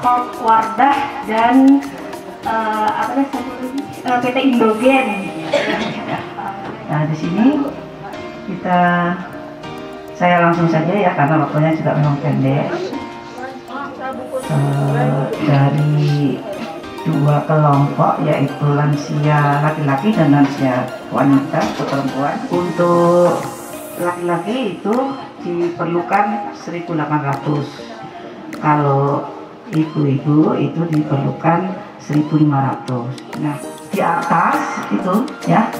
Corp Wardah dan PT Indogen. Nah, di sini saya langsung saja ya, karena waktunya juga memang pendek. Dari dua kelompok, yaitu lansia laki-laki dan lansia wanita atau perempuan. Untuk laki-laki itu diperlukan 1.800, kalau ibu-ibu itu diperlukan 1.500. Nah, di atas itu ya,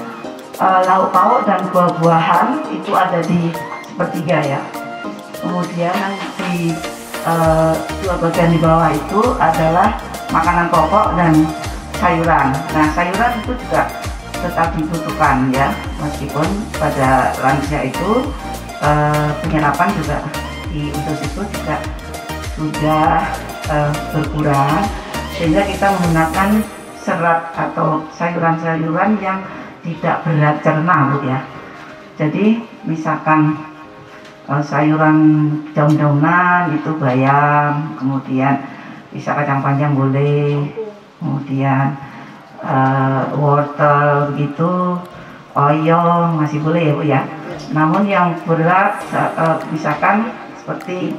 lauk pauk dan buah-buahan itu ada di sepertiga ya. Kemudian di dua bagian di bawah itu adalah makanan pokok dan sayuran. Nah, sayuran itu juga tetap dibutuhkan ya, meskipun pada lansia itu penyerapan juga di untuk itu juga sudah berkurang, sehingga kita menggunakan serat atau sayuran-sayuran yang tidak berat cerna, Bu ya. Jadi misalkan sayuran daun-daunan itu bayam, kemudian bisa kacang panjang boleh, kemudian wortel begitu, oyong masih boleh ya Bu ya. Namun yang berat misalkan seperti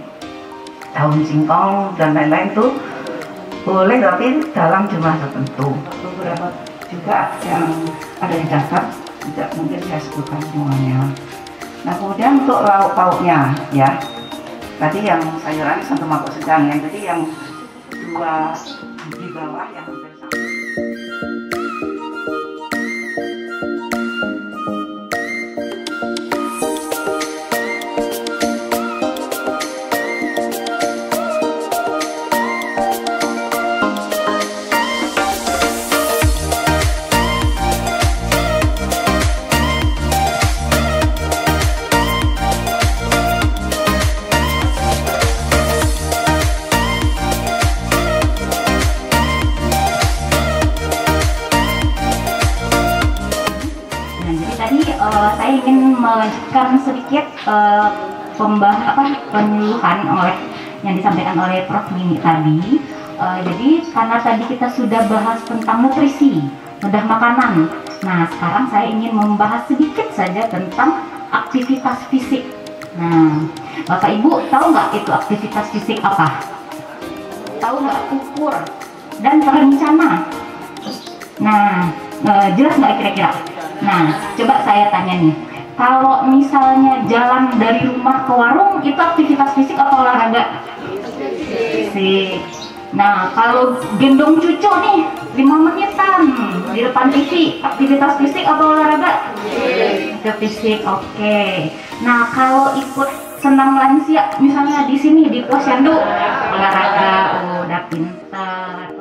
daun singkong dan lain-lain itu boleh, tapi dalam jumlah tertentu. Beberapa juga yang ada di daftar tidak mungkin saya sebutkan semuanya. Nah, kemudian untuk lauk pauknya ya, tadi yang sayuran satu mangkok sedang, yang tadi yang dua di bawah yang hampir sama. Saya ingin melanjutkan sedikit penyuluhan yang disampaikan oleh Prof. Mimi tadi. Jadi karena tadi kita sudah bahas tentang nutrisi, bedah makanan. Nah, sekarang saya ingin membahas sedikit saja tentang aktivitas fisik. Nah, Bapak Ibu tahu nggak itu aktivitas fisik apa? Tahu nggak ukur dan terencana? Nah, jelas nggak kira-kira? Nah, coba saya tanya nih, kalau misalnya jalan dari rumah ke warung, itu aktivitas fisik atau olahraga? Fisik. Nah, kalau gendong cucu nih, 5 menitan di depan TV, aktivitas fisik atau olahraga? Fisik, oke. Nah, kalau ikut senam lansia, misalnya di sini, di posyandu, olahraga, udah pintar.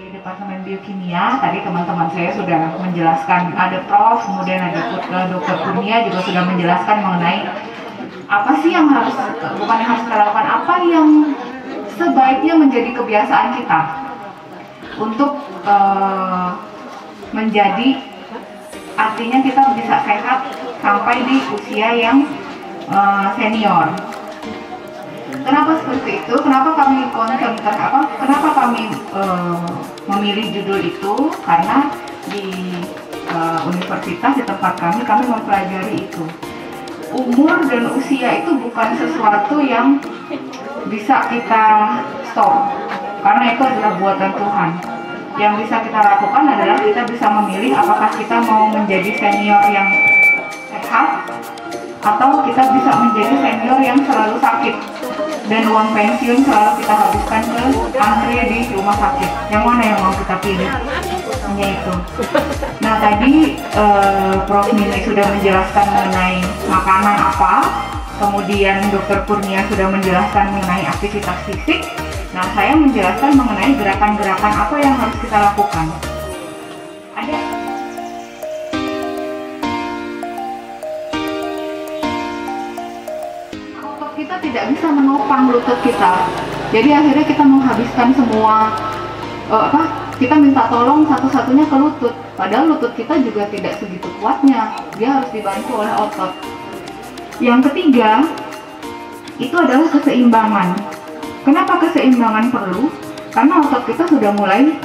Departemen Biokimia, tadi teman-teman saya sudah menjelaskan, ada Prof, kemudian ada Dr. Kurnia juga sudah menjelaskan mengenai apa sih yang harus, bukan yang harus kita lakukan, apa yang sebaiknya menjadi kebiasaan kita untuk menjadi, artinya kita bisa sehat sampai di usia yang senior. Kenapa seperti itu? Kenapa kami kenapa kami memilih judul itu? Karena di universitas di tempat kami mempelajari itu. Umur dan usia itu bukan sesuatu yang bisa kita stop, karena itu adalah buatan Tuhan. Yang bisa kita lakukan adalah kita bisa memilih apakah kita mau menjadi senior yang sehat atau kita bisa menjadi senior yang selalu sakit dan uang pensiun selalu kita habiskan ke antre di rumah sakit. Yang mana yang mau kita pilih? hanya itu. Nah tadi Prof. Mimi sudah menjelaskan mengenai makanan apa, kemudian Dr. Kurnia sudah menjelaskan mengenai aktivitas fisik. Nah saya menjelaskan mengenai gerakan-gerakan apa yang harus kita lakukan. Ada otot kita tidak bisa menopang lutut kita, jadi akhirnya kita menghabiskan semua kita minta tolong satu-satunya ke lutut, padahal lutut kita juga tidak segitu kuatnya, dia harus dibantu oleh otot. Yang ketiga itu adalah keseimbangan. Kenapa keseimbangan perlu? Karena otot kita sudah mulai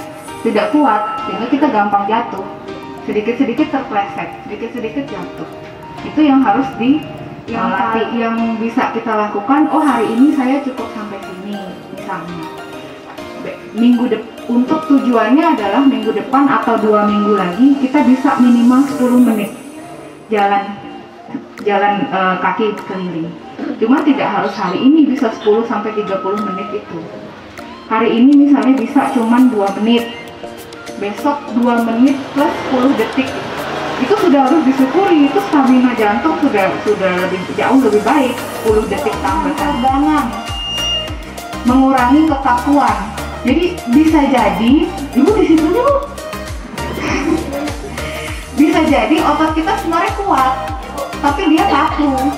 tidak kuat, sehingga kita gampang jatuh, sedikit-sedikit terpleset, sedikit-sedikit jatuh. Itu yang harus dilatih, yang bisa kita lakukan. Oh hari ini saya cukup sampai sini misalnya. Untuk tujuannya adalah minggu depan atau 2 minggu lagi kita bisa minimal 10 menit jalan kaki keliling. Cuma tidak harus hari ini bisa 10 sampai 30 menit itu. Hari ini misalnya bisa cuman 2 menit. Besok 2 menit plus 10 detik. Itu sudah harus disyukuri, itu stamina jantung sudah jauh lebih baik. 10 detik tambah tegangan. Mengurangi kekakuan. Jadi bisa jadi, ibu di situ Bu. Bisa jadi otot kita sebenarnya kuat, tapi dia kaku.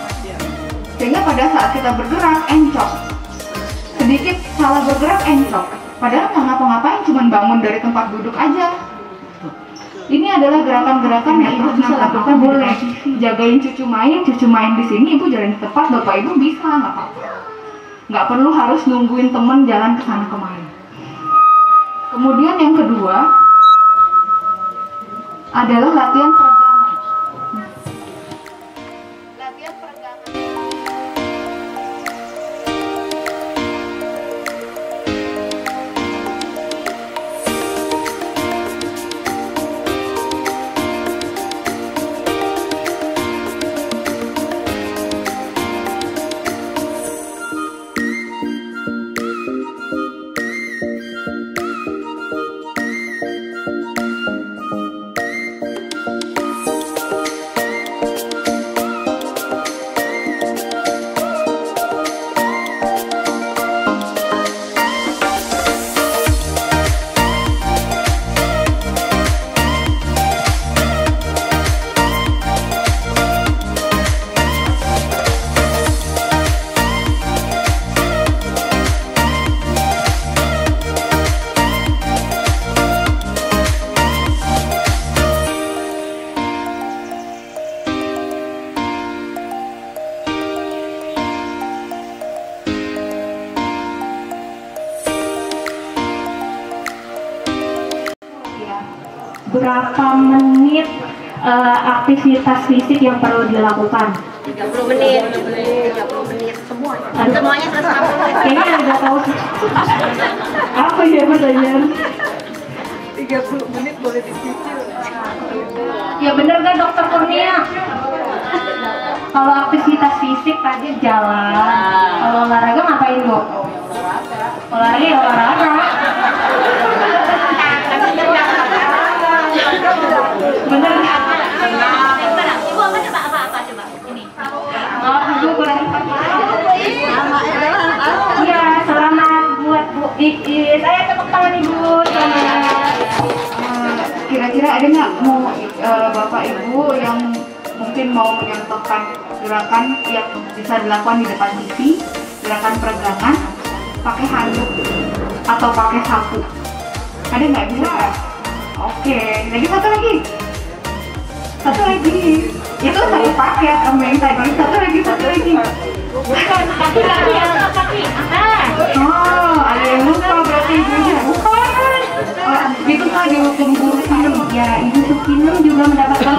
Sehingga pada saat kita bergerak encok. Sedikit salah bergerak encok. Padahal nggak ngapa-ngapain, cuma bangun dari tempat duduk aja. Ini adalah gerakan-gerakan yang ibu bisa lakukan. Boleh jagain cucu main di sini, ibu jalan di tempat, bapak ibu bisa, nggak apa-apa. Nggak perlu harus nungguin temen jalan ke sana kemari. Kemudian yang kedua adalah latihan peregangan. Latihan peregangan. Berapa menit aktivitas fisik yang perlu dilakukan? 30 menit, 30 menit semua. Semuanya selesai. Kayaknya udah tahu apa ya pertanyaan? 30 menit boleh dicicil. Ya bener kan Dokter Kurnia? Kalau aktivitas fisik tadi jalan, kalau olahraga ngapain Bu? Olahraga ya olahraga. Bener nggak? Ibu apa coba ini? Oh, Ibu kurang iya, selamat buat Bu Iis. Saya tepuk tangan Ibu. Kira-kira ada nggak mau Bapak Ibu yang mungkin mau menyontohkan gerakan yang bisa dilakukan di depan TV, gerakan peregangan pakai handuk atau pakai sapu? Ada nggak bisa? Oke, lagi satu lagi. Itu satu paket sama yang tadi. Satu lagi. Bukan, kaki. Oh, ada yang lupa berarti ibunya. Bukan. Itu mah dihukum guru film. Ya, Ibu Sukinem juga mendapatkan